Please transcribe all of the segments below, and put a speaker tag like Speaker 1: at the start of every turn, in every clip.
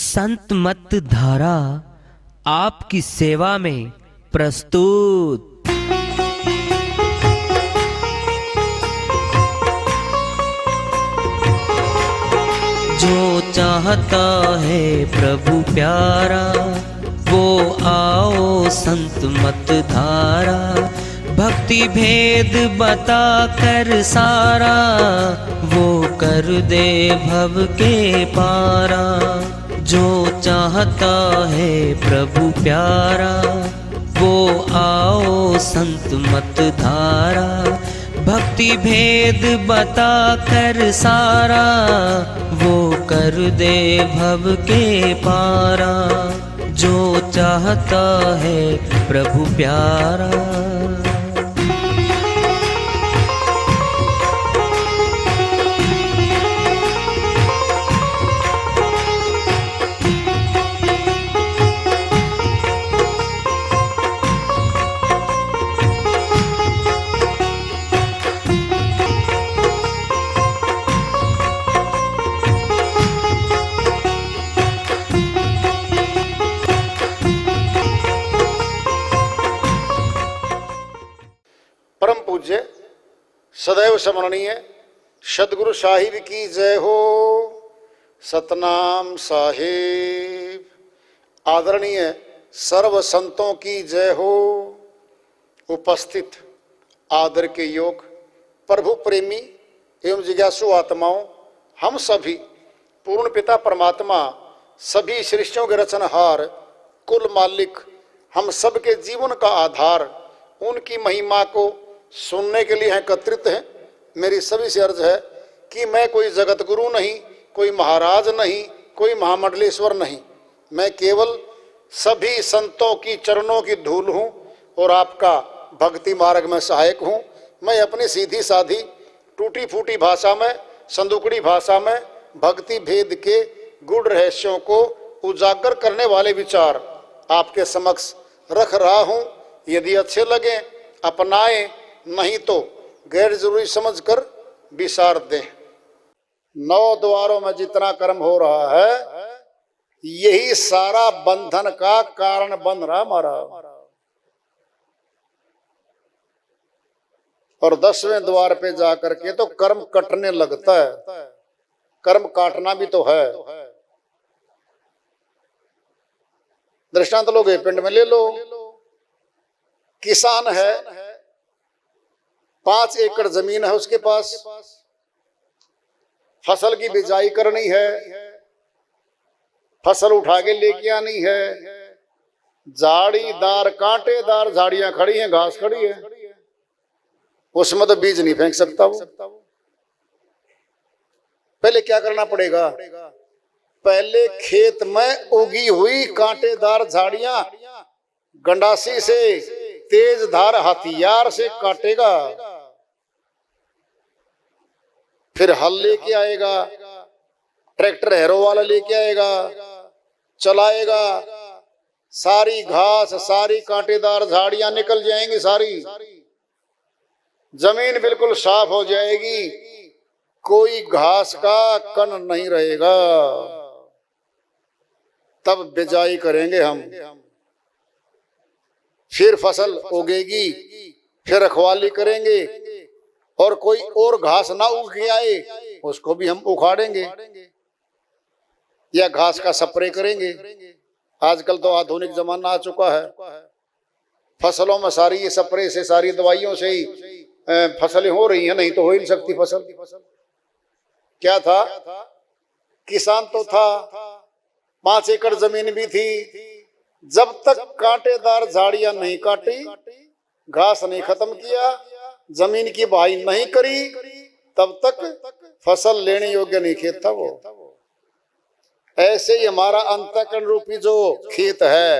Speaker 1: संत मत धारा आपकी सेवा में प्रस्तुत। जो चाहता है प्रभु प्यारा, वो आओ संत मत धारा। भक्ति भेद बता कर सारा, वो कर दे भव के पारा। जो चाहता है प्रभु प्यारा, वो आओ संत मत धारा। भक्ति भेद बता कर सारा, वो कर दे भव के पारा। जो चाहता है प्रभु प्यारा।
Speaker 2: परम पूज्य सदैव स्मरणीय सदगुरु साहिब की जय हो। सतनाम साहिब। आदरणीय सर्व संतों की जय हो। उपस्थित आदर के योग प्रभु प्रेमी एवं जिज्ञासु आत्माओं, हम सभी पूर्ण पिता परमात्मा, सभी सृष्टियों के रचनहार, कुल मालिक, हम सबके जीवन का आधार, उनकी महिमा को सुनने के लिए एकत्रित हैं। मेरी सभी से अर्ज है कि मैं कोई जगत गुरु नहीं, कोई महाराज नहीं, कोई महामंडलेश्वर नहीं। मैं केवल सभी संतों की चरणों की धूल हूँ और आपका भक्ति मार्ग में सहायक हूँ। मैं अपनी सीधी साधी टूटी फूटी भाषा में, संदुकड़ी भाषा में भक्ति भेद के गूढ़ रहस्यों को उजागर करने वाले विचार आपके समक्ष रख रहा हूँ। यदि अच्छे लगे अपनाएं, नहीं तो गैर जरूरी समझकर विसार दें। 9 द्वारों में जितना कर्म हो रहा है, यही सारा बंधन का कारण बन रहा हमारा। और 10वें द्वार पे जाकर के तो कर्म कटने लगता है। कर्म काटना भी तो है। दृष्टांत लोगे पिंड में ले लो। किसान है, 5 एकड़ जमीन है उसके पास, फसल की बिजाई करनी है, फसल उठा के लेके आनी है। झाड़ीदार कांटेदार झाड़ियां खड़ी हैं, घास खड़ी है, उसमें तो बीज नहीं फेंक सकता वो। पहले क्या करना पड़ेगा? पहले खेत में उगी हुई कांटेदार झाड़ियां गंडासी से, तेज धार हथियार से काटेगा, फिर हल लेके आएगा, ट्रैक्टर हैरो वाला लेके आएगा, चलाएगा। सारी घास, सारी कांटेदार झाड़ियां निकल जाएंगी, सारी जमीन बिल्कुल साफ हो जाएगी, कोई घास का कण नहीं रहेगा। तब बिजाई करेंगे हम, फिर फसल उगेगी, फिर रखवाली करेंगे, और कोई और घास ना उग के आए उसको भी हम उखाड़ेंगे या घास का स्प्रे करेंगे। आजकल तो आधुनिक जमाना आ चुका है, फसलों में सारी ये स्प्रे से, सारी दवाइयों से ही फसलें हो रही हैं, नहीं तो हो ही नहीं सकती फसल। क्या था? किसान तो था, 5 एकड़ जमीन भी थी। जब तक कांटेदार झाड़ियां नहीं काटी, घास नहीं खत्म किया, जमीन की बहाई नहीं करी, तब तक फसल लेने योग्य नहीं खेत था वो। ऐसे ही हमारा अंतःकरण रूपी जो खेत है,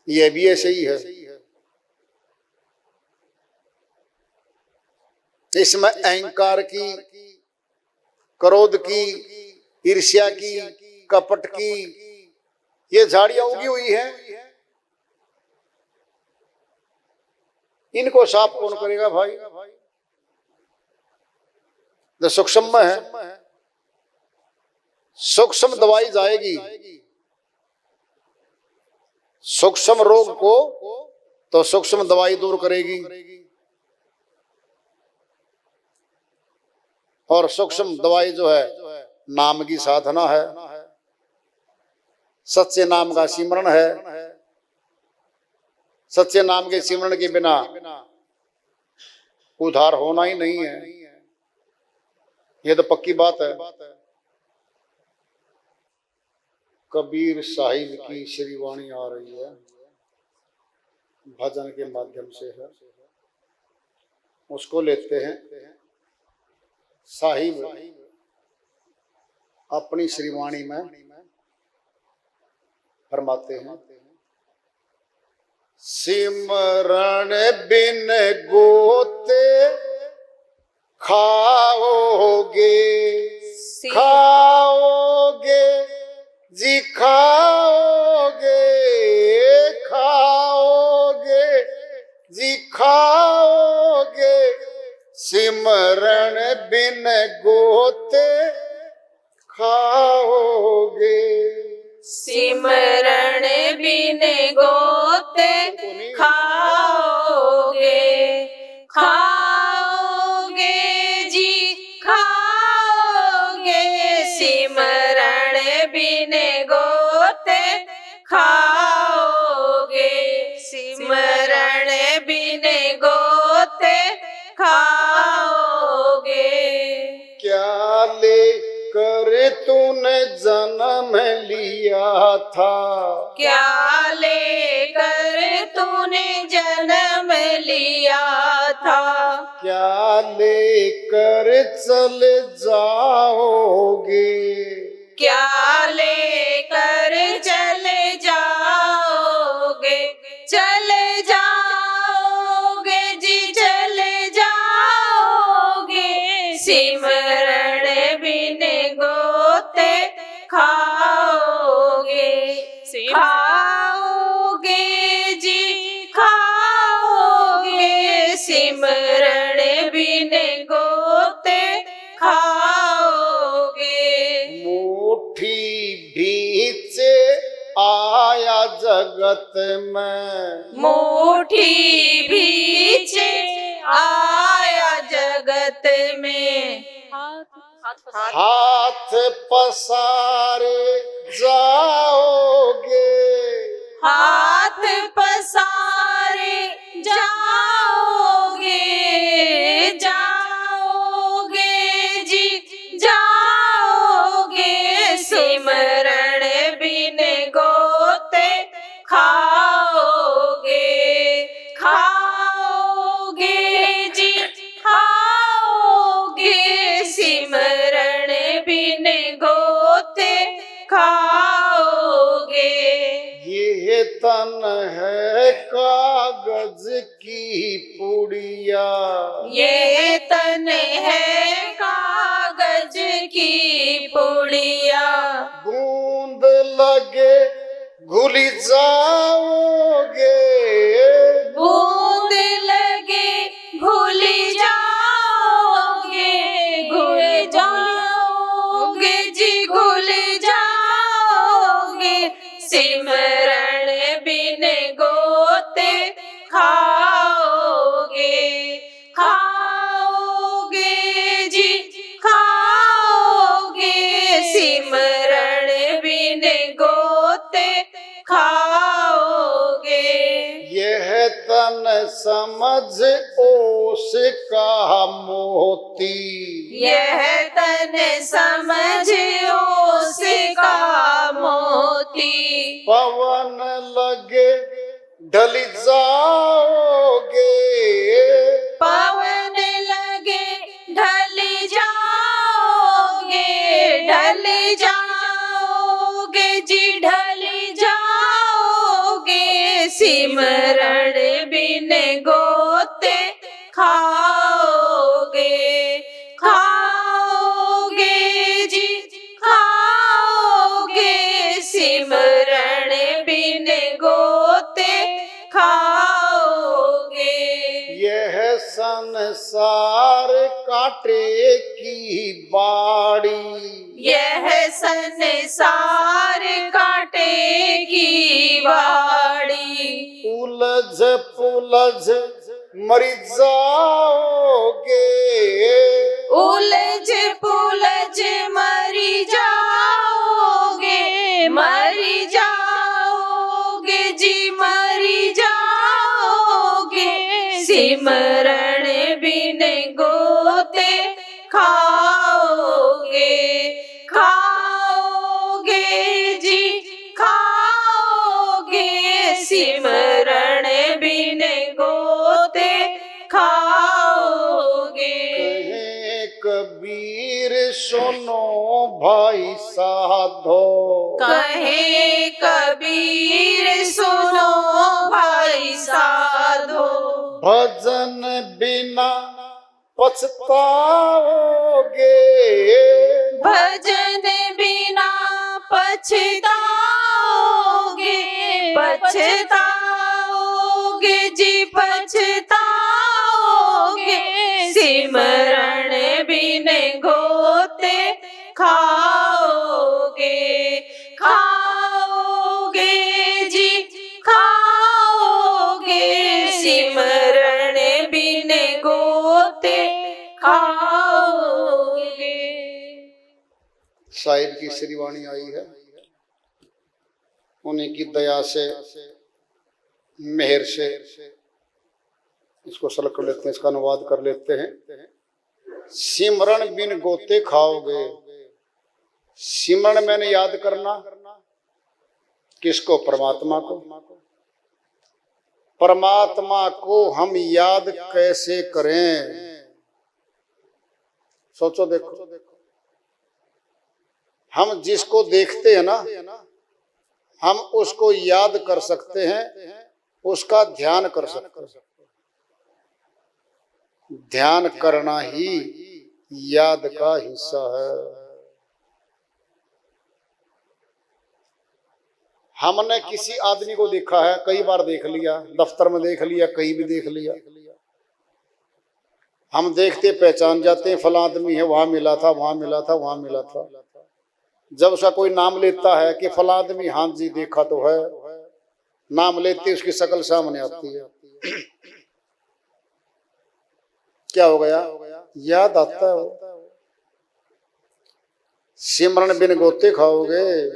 Speaker 2: यह भी ऐसे ही है। इसमें अहंकार की, क्रोध की, ईर्ष्या की, कपट की ये झाड़ियां उगी हुई हैं। इनको साफ कौन करेगा भाई? जो सूक्ष्म है, सूक्ष्म दवाई जाएगी सूक्ष्म रोग को, तो सूक्ष्म दवाई दूर करेगी। और सूक्ष्म दवाई जो है नाम की साधना है, सच्चे नाम का सिमरण है। सच्चे नाम के सिमरण के बिना उद्धार होना ही नहीं है, ये तो पक्की बात है। कबीर साहिब की श्री वाणी आ रही है, भजन के माध्यम से है, उसको लेते हैं। साहिब अपनी श्री वाणी में फरमाते हैं, सिमरण बिन गोते खाओगे खाओगे जी खाओगे खाओगे जी खाओगे, सिमरण बिन गोते खाओगे।
Speaker 3: सिमरण बिन गोते खाओगे खाओगे जी खाओगे, सिमरण बिन गोते खाओगे, सिमरण बिन गोते खाओगे।
Speaker 2: क्या लेकर तूने जन्म लिया था,
Speaker 3: क्या लेकर तूने जन्म लिया था,
Speaker 2: क्या लेकर चल जाओगे,
Speaker 3: क्या लेकर चले जाओगे, चले जाओगे जी चले जाओगे, सिमरण बिन गोते खाओगे खाओगे जी खाओगे, सिमरण बिन गोते खाओगे।
Speaker 2: मुट्ठी भीचे आया जगत में,
Speaker 3: मुट्ठी भीचे आया जगत में,
Speaker 2: हाथ पसारे जाओगे,
Speaker 3: हाथ पसारे जाओगे जाओगे जी जाओगे, सिमरण बिन गोते खाओगे खाओगे जी खाओगे, सिमरण बिन गोते खाओगे।
Speaker 2: ये तन है कागज की पुड़िया,
Speaker 3: ये तन है कागज की पुड़िया,
Speaker 2: बूंद लगे घुल जाओगे,
Speaker 3: बूंद लगे घुल जाओगे घुल जाओगे जी घुल जाओगे, सिमरण बिन गोते खाओगे खाओगे जी खाओगे, सिमरण बिन गोते खाओगे।
Speaker 2: यह तन समझ ओस का मोती,
Speaker 3: यह तन समझ ओस का मोती,
Speaker 2: पवन लगे ढल जाओगे,
Speaker 3: पवन लगे ढल जाओगे ढल जाओगे जी ढल जाओगे, सिमरण बिन गोते खाओगे खाओगे जी खाओगे, सिमरण बिन गोते खाओगे।
Speaker 2: यह संसार काटे की बात वाड़ी,
Speaker 3: यह संसार काटेगी वाड़ी।
Speaker 2: उलझ पुलझ मर जाओगे,
Speaker 3: उलझ पुलझ मरी जाओगे, मरी जाओगे जी मरी जाओगे। सिमरण बिन गोते खाओगे, खाओगे जी खाओगे। सिमरण बिन गोते खाओगे।
Speaker 2: कहे कबीर सुनो भाई साधो,
Speaker 3: कहे कबीर सुनो भाई साधो।
Speaker 2: भजन बिना पछताओगे,
Speaker 3: भजन बिना पछताओगे, पछताओगे जी पछताओगे। सिमरण बिन गोते खाओगे, खाओगे जी खाओगे। सिमरण बिन गोते खाओगे।
Speaker 2: साहिब की श्रीवाणी आई है, उन्हीं की दया से मेहर से इसको सलग कर लेते हैं, इसका अनुवाद कर लेते हैं। सिमरण बिन गोते खाओगे। सिमरण मैंने याद करना किसको? परमात्मा को। परमात्मा को हम याद कैसे करें? सोचो देखो, हम जिसको देखते हैं ना, हम उसको याद कर सकते हैं, उसका ध्यान कर सकते हैं। ध्यान करना ही याद का हिस्सा है। हमने किसी आदमी को देखा है, कई बार देख लिया, दफ्तर में देख लिया, कहीं भी देख लिया, हम देखते पहचान जाते हैं फला आदमी है, वहां मिला था, वहां मिला था, वहां मिला था। जब उसका कोई नाम लेता है कि फला आदमी, हाँ जी देखा तो है, नाम लेते उसकी शक्ल सामने आती है, क्या हो गया? याद आता है वो। सिमरण बिन गोते खाओगे।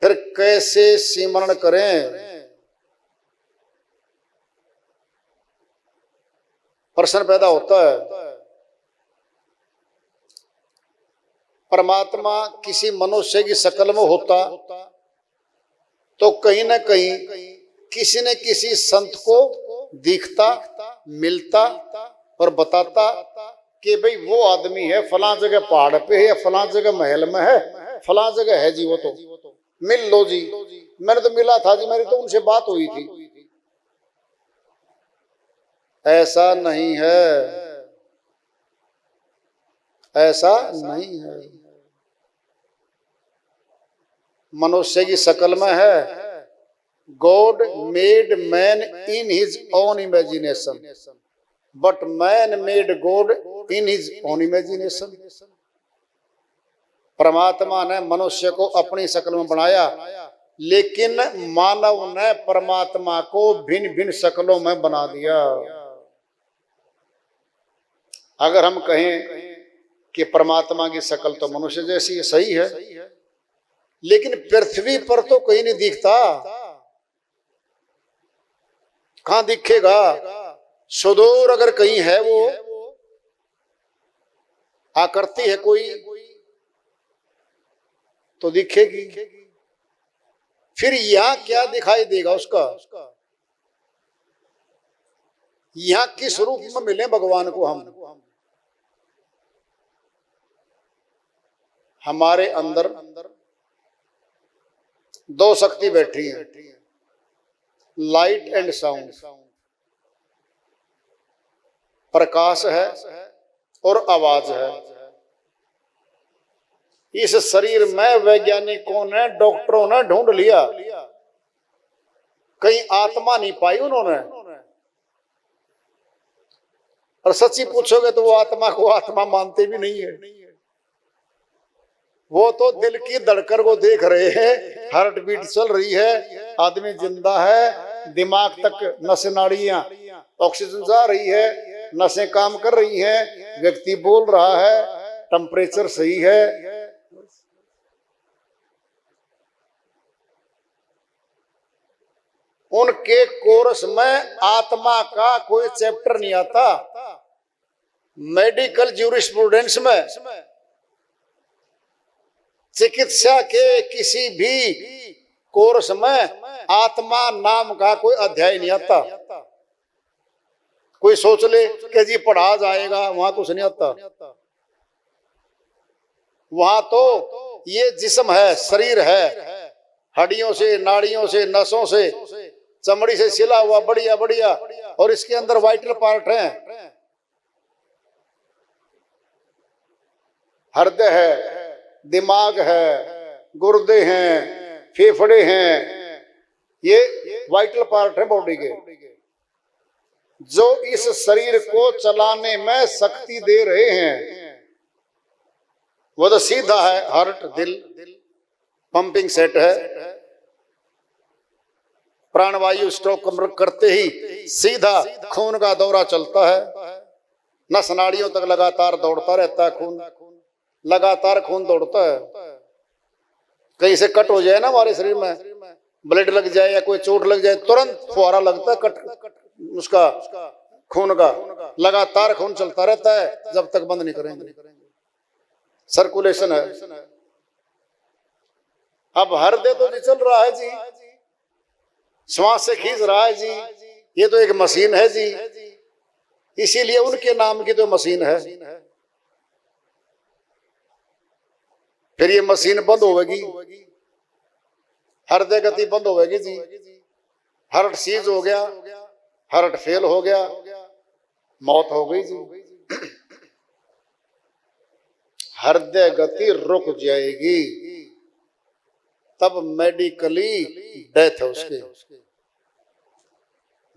Speaker 2: फिर कैसे सिमरण करें? प्रश्न पैदा होता है। परमात्मा किसी मनुष्य की शक्ल में होता तो कहीं ना कहीं किसी न किसी संत को दिखता, मिलता और बताता कि भाई वो आदमी है, फला जगह पहाड़ पे है, या फला जगह महल में है, फला जगह है जी, वो तो मिल लो जी। मैंने तो मिला था जी, मेरी तो उनसे बात हुई थी। ऐसा नहीं है, ऐसा नहीं है। मनुष्य की शक्ल में है। God made man in his own imagination, but man made God in his own imagination. परमात्मा ने मनुष्य को अपनी शक्ल में बनाया, लेकिन मानव ने परमात्मा को भिन्न भिन्न शक्लों में बना दिया। अगर हम कहें कि परमात्मा की शक्ल तो मनुष्य जैसी है, सही है, लेकिन पृथ्वी पर तो कहीं नहीं दिखता। कहां दिखेगा? सुदूर अगर कहीं है वो आकृति है कोई तो दिखेगी। फिर यहां क्या दिखाई देगा उसका? यहां किस रूप में मिले भगवान को हम? हमारे अंदर दो शक्ति बैठी है, लाइट एंड साउंड। प्रकाश है और आवाज है। इस शरीर में वैज्ञानिकों ने, डॉक्टरों ने ढूंढ लिया, कहीं आत्मा नहीं पाई उन्होंने। और सच्ची पूछोगे तो वो आत्मा को आत्मा मानते भी नहीं है। वो तो दिल की धड़कन को देख रहे हैं, हार्ट बीट चल रही है, आदमी जिंदा है, दिमाग तक नसें नाड़ियां ऑक्सीजन जा रही है, नसें काम कर रही हैं, व्यक्ति बोल रहा है, टेम्परेचर सही है। उनके कोर्स में आत्मा का कोई चैप्टर नहीं आता। मेडिकल ज्यूरिस्प्रूडेंस में, चिकित्सा के किसी भी कोर्स में आत्मा नाम का कोई अध्याय नहीं आता। कोई सोच ले कि जी पढ़ा जाएगा, वहां कुछ नहीं आता। वहां तो ये जिस्म है, शरीर है, हड्डियों से, नाड़ियों से, नसों से, चमड़ी से सिला हुआ बढ़िया बढ़िया, और इसके अंदर वाइटल पार्ट हैं, हृदय है, दिमाग है, गुर्दे हैं, फेफड़े हैं, ये वाइटल पार्ट है बॉडी के, जो इस शरीर को चलाने में शक्ति दे रहे हैं। वो तो सीधा है, हार्ट, दिल, पंपिंग सेट है, प्राणवायु स्टॉक करते ही सीधा खून का दौरा चलता है, नस नाड़ियों तक लगातार दौड़ता रहता है खून, लगातार खून दौड़ता है। कहीं से कट हो जाए ना हमारे शरीर में, ब्लड लग जाए या कोई चोट लग जाए, तुरंत फुहारा लगता है कट उसका खून का, लगातार खून चलता रहता है जब तक बंद नहीं करेंगे। सर्कुलेशन है। अब हृदय तो नहीं चल रहा है जी, श्वास से खींच रहा है जी, ये तो एक मशीन है जी, इसीलिए उनके नाम की तो मशीन है। फिर ये मशीन बंद होगी, हृदय गति बंद होगी जी, हार्ट सीज हो गया, हार्ट फेल हो गया, मौत हो गई जी, हृदय गति रुक जाएगी, तब मेडिकली डेथ है उसकी।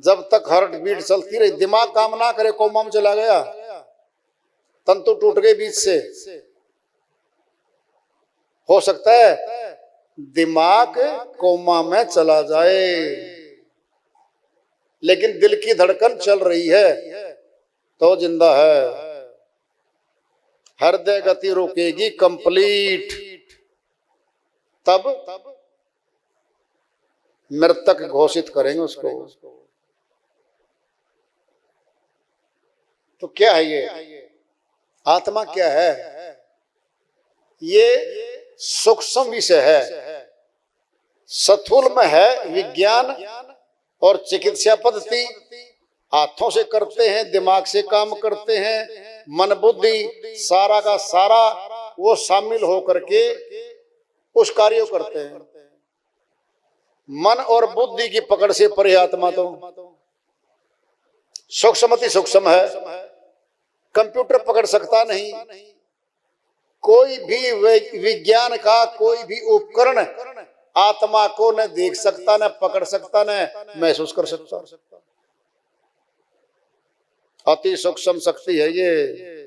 Speaker 2: जब तक हार्ट बीट चलती रही, दिमाग काम ना करे, कोमा में चला गया, तंतु टूट गए बीच से, हो सकता है दिमाग कोमा में चला जाए, लेकिन दिल की धड़कन चल रही है तो जिंदा है। हृदय गति रुकेगी कंप्लीट, तब मृतक घोषित करेंगे उसको। तो क्या है ये आत्मा? क्या है ये? सूक्ष्म विषय है, स्थूल में है विज्ञान और चिकित्सा पद्धति, हाथों से करते हैं, दिमाग से काम करते हैं, मन बुद्धि सारा का सारा वो शामिल होकर के उस कार्य को करते हैं। मन और बुद्धि की पकड़ से परे आत्मा तो सूक्ष्मति सूक्ष्म है, कंप्यूटर पकड़ सकता नहीं, कोई भी विज्ञान का कोई भी उपकरण आत्मा को न देख सकता, न पकड़ सकता, न महसूस कर सकता। अति सूक्ष्म शक्ति है ये।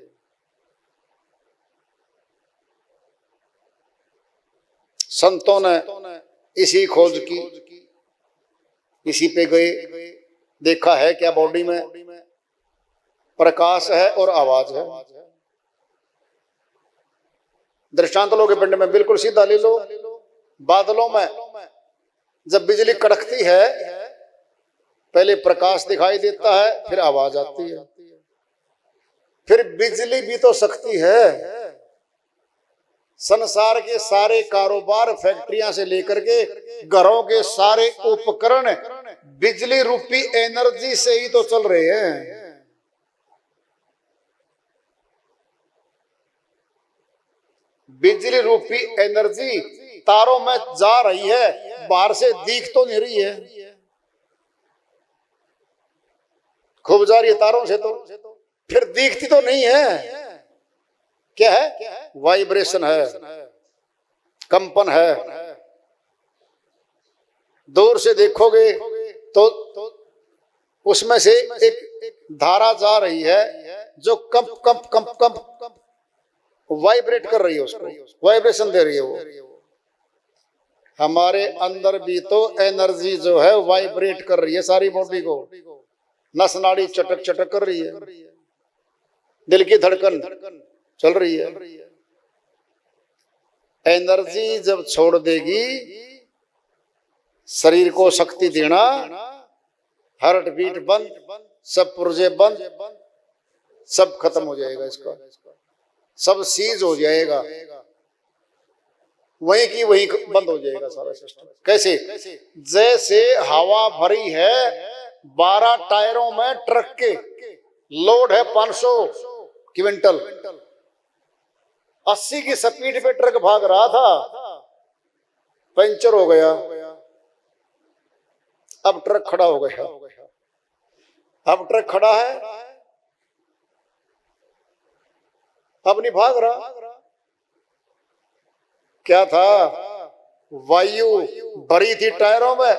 Speaker 2: संतों ने इसी खोज की, इसी पे गए, देखा है क्या बॉडी में प्रकाश है और आवाज है। दृष्टांत लोगे पिंड में, बिल्कुल सीधा ले लो। बादलों में जब बिजली कड़कती है, पहले प्रकाश दिखाई देता है, फिर आवाज आती है। फिर बिजली भी तो शक्ति है। संसार के सारे कारोबार, फैक्ट्रियां से लेकर के घरों के सारे उपकरण बिजली रूपी एनर्जी से ही तो चल रहे हैं। बिजली रूपी एनर्जी तारों में जा रही है, बाहर से दिख तो नहीं रही है, खूब जा रही है तारों से, तो फिर दिखती तो नहीं है। क्या है? वाइब्रेशन है, कंपन है। दूर से देखोगे तो उसमें से एक धारा जा रही है जो कंप कंप कंप कंप वाइब्रेट कर रही है, उसको वाइब्रेशन दे रही है वो। हमारे अंदर भी तो एनर्जी जो है वाइब्रेट कर रही है सारी बॉडी को, नस नाड़ी चटक चटक कर रही है, दिल की धड़कन चल रही है। एनर्जी जब छोड़ देगी, शरीर को शक्ति देना, हार्ट बीट बंद, सब पुर्जे बंद, सब खत्म हो जाएगा, इसका सब सीज हो जाएगा, वहीं की वहीं बंद हो जाएगा सारा सिस्टम। कैसे? जैसे हवा भरी है 12 टायरों में ट्रक के, लोड है 500 क्विंटल, 80 की स्पीड पे ट्रक भाग रहा था, पंचर हो गया, अब ट्रक खड़ा हो गया। अब ट्रक खड़ा है, अब नहीं भाग रहा। क्या था? वायु भरी थी टायरों में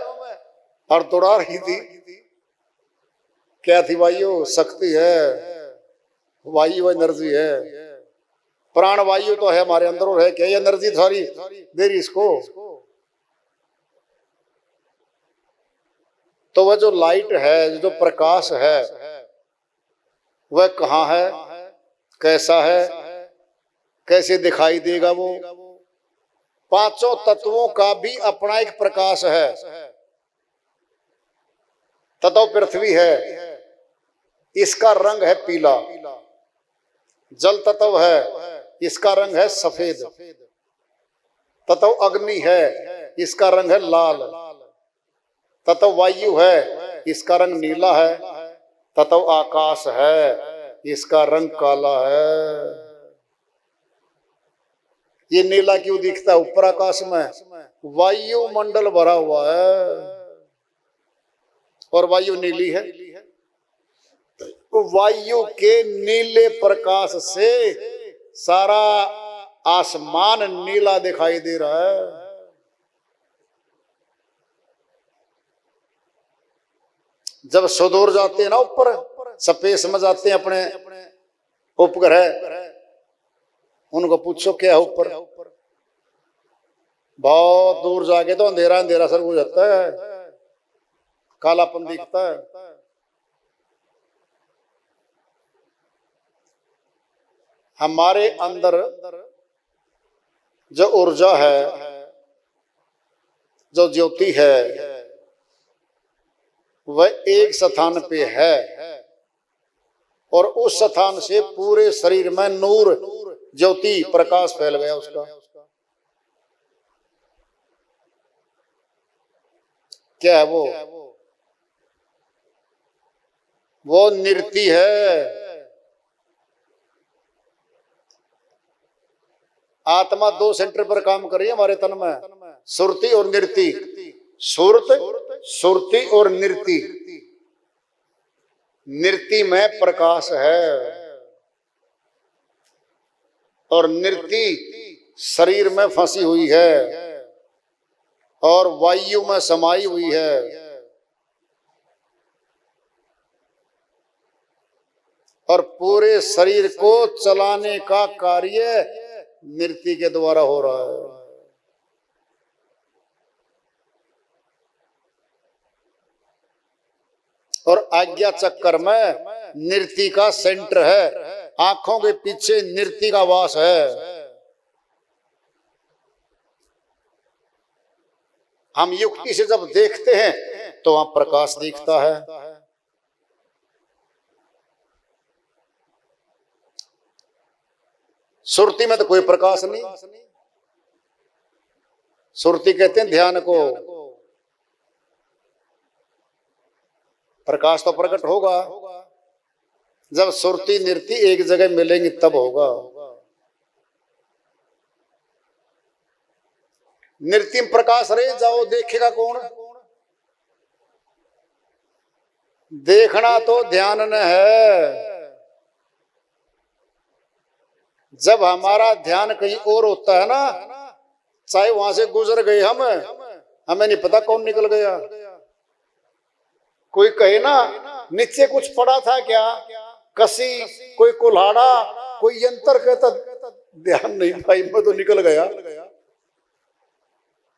Speaker 2: और दौड़ा रही थी। क्या थी वायु? शक्ति है, वायु एनर्जी है, प्राण वायु तो है हमारे अंदर और है क्या? ये एनर्जी सारी दे रही इसको। तो वह जो लाइट है, जो प्रकाश है, वह कहाँ है, कैसा है, कैसे दिखाई देगा? वो पांचों तत्वों का भी अपना एक प्रकाश है। तत्व पृथ्वी है, इसका रंग है पीला। जल तत्व है, इसका रंग है सफेद। तत्व अग्नि है, इसका रंग है लाल। तत्व वायु है, इसका रंग नीला है। तत्व आकाश है, इसका रंग काला है। ये नीला क्यों दिखता है? ऊपर आकाश में वायुमंडल भरा हुआ है और वायु नीली है। वायु के नीले प्रकाश से सारा आसमान नीला दिखाई दे रहा है। जब सुदूर जाते हैं ना, ऊपर स्पेस में जाते हैं अपने उपग्रह, उनको पूछो क्या है ऊपर? बहुत दूर जाके तो अंधेरा अंधेरा सर हो जाता है, कालापन दिखता है। हमारे अंदर जो ऊर्जा है, जो ज्योति है, वह एक स्थान पे है और उस स्थान से पूरे शरीर में नूर, ज्योति, प्रकाश फैल गया उसका। क्या है वो? वो नृत्य है। आत्मा 2 सेंटर पर काम कर रही है हमारे तन में, सुरति और नृत्य। सुरति और नृत्य। नृत्य में प्रकाश है और नृत्य शरीर में फंसी हुई है और वायु में समाई हुई है और पूरे शरीर को चलाने का कार्य नृत्य के द्वारा हो रहा है। और आज्ञा चक्कर में नृत्य का सेंटर है, आंखों के पीछे नृत्य का वास है। हम युक्ति से जब देखते हैं तो वहां प्रकाश दिखता है। सुरती में तो कोई प्रकाश नहीं। सुरती कहते हैं ध्यान को। प्रकाश तो प्रकट होगा जब सुरती नृत्य एक जगह मिलेंगे, तब होगा। नृत्य में प्रकाश रहे जाओ, देखेगा कौन? देखना तो ध्यान न है। जब हमारा ध्यान कहीं और होता है ना, चाहे वहां से गुजर गए हमें नहीं पता कौन निकल गया। कोई कहे ना नीचे कुछ पड़ा था क्या, कसी, कोई कुल्हाड़ा, कोई यंत्र कहता ध्यान नहीं भाई, मैं तो निकल गया,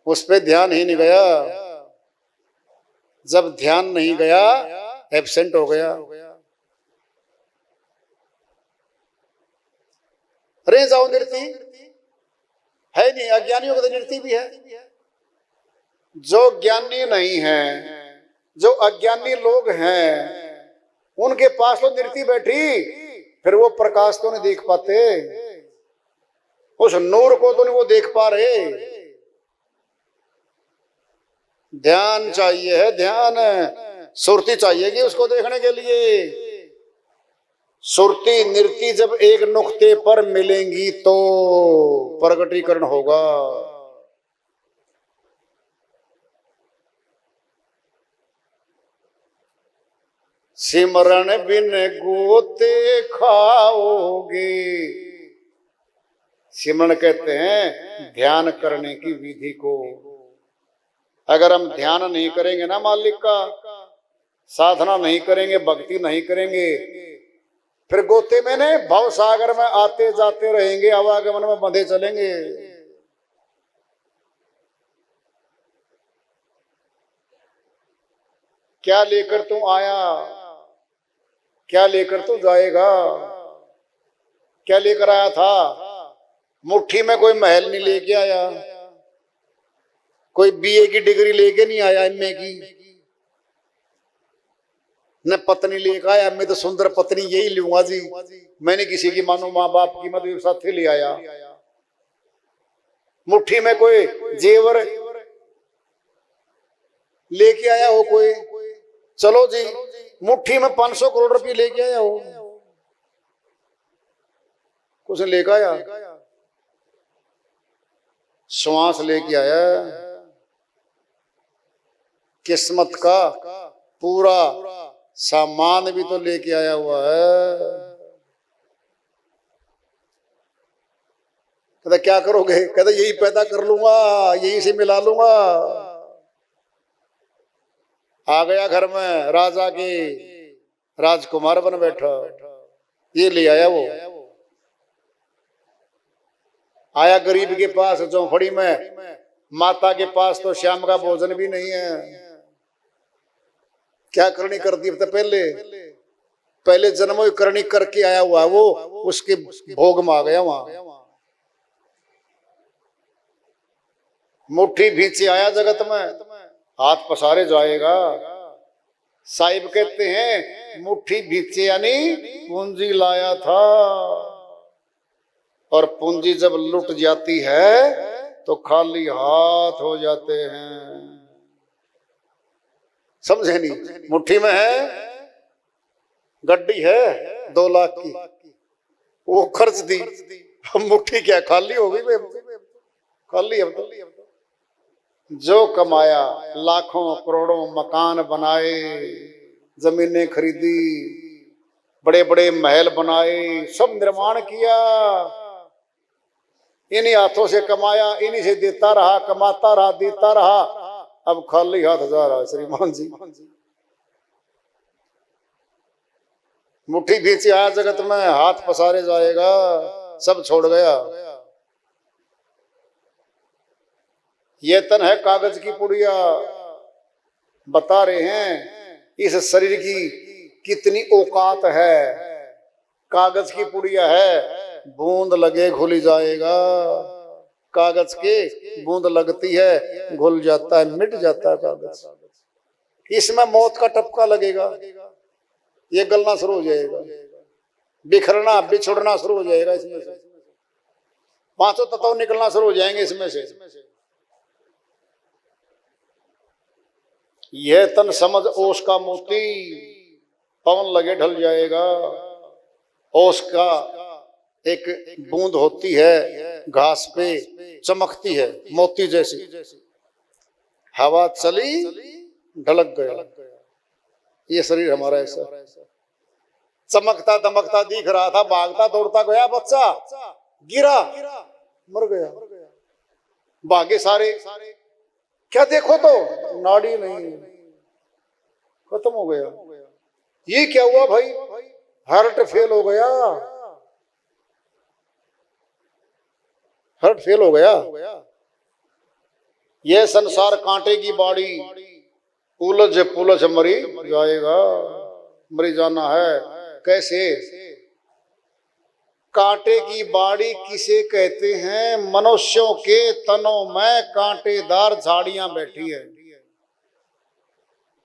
Speaker 2: उस पे ध्यान ही नहीं गया। जब ध्यान नहीं गया, एब्सेंट हो गया। रे जाओ नृत्य है नहीं, अज्ञानियों का तो नृत्य भी है। जो ज्ञानी नहीं है, जो अज्ञानी लोग हैं, उनके पास तो नृत्य बैठी, फिर वो प्रकाश तो नहीं देख पाते, उस नूर को तो नहीं वो देख पा रहे। ध्यान चाहिए है, ध्यान, सुरती चाहिएगी उसको देखने के लिए। सुरती नृत्य जब एक नुक्ते पर मिलेंगी तो प्रगटीकरण होगा। सिमरन बिन गोते खाओगे। सिमरन कहते हैं ध्यान करने की विधि को। अगर हम ध्यान नहीं करेंगे ना मालिक का, साधना नहीं करेंगे, भक्ति नहीं करेंगे, फिर गोते में नहीं, भव सागर में आते जाते रहेंगे, आवागमन में बंधे चलेंगे। क्या लेकर तू आया, क्या लेकर तू जाएगा? क्या लेकर आया था? मुट्ठी में कोई महल नहीं लेके आया, कोई बीए की डिग्री लेके नहीं आया, एमए की न पत्नी लेकर आया। मैं तो सुंदर पत्नी यही लूंगा जी, मैंने किसी की मानो माँ बाप की, मैं तो एक साथ ले आया। मुट्ठी में कोई जेवर लेके आया हो कोई, चलो जी मुट्ठी में 500 करोड़ रुपये लेके आया हो, कुछ लेकर आया? श्वास लेके आया, किस्मत का पूरा सामान भी तो लेके आया हुआ है। कहता क्या करोगे? कहता यही पैदा कर लूंगा, यही से मिला लूंगा। आ गया घर में, राजा के राजकुमार बन बैठा, ये ले आया वो। आया गरीब के पास चौफड़ी में, माता के पास तो शाम का भोजन भी नहीं है। क्या करनी कर दी? पहले जन्म में करनी करके आया हुआ वो, उसके भोग में आ गया वहां। मुट्ठी भींचे आया जगत में, हाथ पसारे जाएगा। साहिब कहते हैं मुट्ठी भींचे यानी पूंजी लाया था, और पूंजी जब लुट जाती है तो खाली हाथ हो जाते हैं। समझे नहीं? मुट्ठी में है, गड्डी है 2 लाख की, वो खर्च दी, मुट्ठी क्या खाली हो गई? खाली अब तो। जो कमाया, लाखों करोड़ों मकान बनाए, जमीनें खरीदी, बड़े बड़े महल बनाए, सब निर्माण किया, इन्हीं हाथों से कमाया, इन्हीं से देता रहा, कमाता रहा, देता रहा, अब खाली हाथ जा रहा है श्रीमान जी। मुट्ठी भींचे आया जगत में, हाथ पसारे जाएगा, सब छोड़ गया। ये तन है कागज की पुड़िया। बता रहे हैं इस शरीर की कितनी औकात है। कागज की पुड़िया है, बूंद लगे घुल जाएगा। कागज के बूंद लगती है, घुल जाता है, मिट जाता है कागज। इसमें मौत का टपका लगेगा, ये गलना शुरू हो जाएगा, बिखरना बिछुड़ना शुरू हो जाएगा। इसमें से 5 तत्व निकलना शुरू हो जाएंगे इसमें से। यह तन समझ ओस का मोती, पवन लगे ढल जाएगा। ओस का एक बूंद होती है, घास पे चमकती है मोती जैसी, हवा चली ढलक गया। ये शरीर हमारा ऐसा चमकता दमकता दिख रहा था, भागता दौड़ता गया बच्चा, गिरा, मर गया। भागे सारे, क्या देखो तो नाड़ी नहीं, खत्म हो गया। ये क्या हुआ भाई? हार्ट फेल हो गया। हर्ट फेल हो गया। यह संसार कांटे की बाड़ी, उलझ पुलझ मरी जाएगा, मरी जाना है। कैसे? कांटे की बाड़ी किसे कहते हैं? मनुष्यों के तनों में कांटेदार झाड़ियां बैठी है।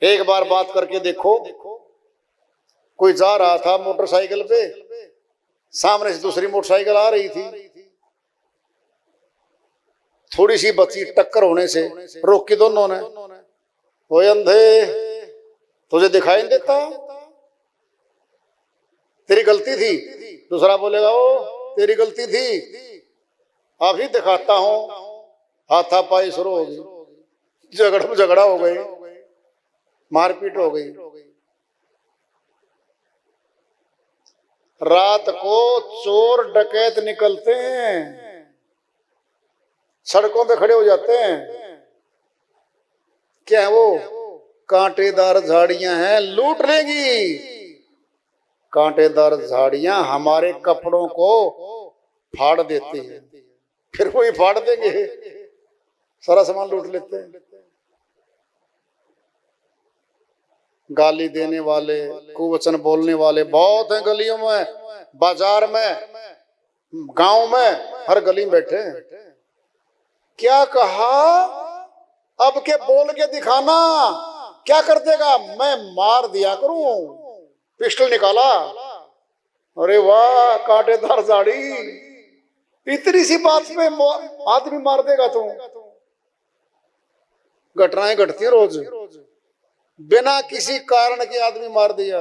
Speaker 2: एक बार बात करके देखो, कोई जा रहा था मोटरसाइकिल पे, सामने से दूसरी मोटरसाइकिल आ रही थी, थोड़ी सी बची, टक्कर होने से रोकी दोनों ने। ओए अंधे, तुझे दिखाई नहीं देता? तेरी गलती थी। दूसरा बोलेगा ओ तेरी गलती थी, अभी दिखाता हूं। हाथापाई शुरू हो गई, झगड़ा हो गई, मारपीट हो गई। रात को चोर डकैत निकलते हैं, सड़कों पे खड़े हो जाते हैं। क्या है वो? कांटेदार झाड़ियां हैं, लूट लेंगी। कांटेदार झाड़ियां हमारे कपड़ों को फाड़ देती हैं, फिर वही फाड़ देंगे, सारा सामान लूट लेते हैं। गाली देने वाले, कुवचन बोलने वाले बहुत हैं गलियों में, बाजार में, गांव में, हर गली में बैठे हैं। क्या कहा? अब के बोल के दिखाना, क्या कर देगा? मैं मार दिया करूं। पिस्टल निकाला, अरे वाह कांटेदार झाड़ी, इतनी सी बात पे आदमी मार देगा तू। घटनाएं घटती है रोज, बिना किसी कारण के आदमी मार दिया।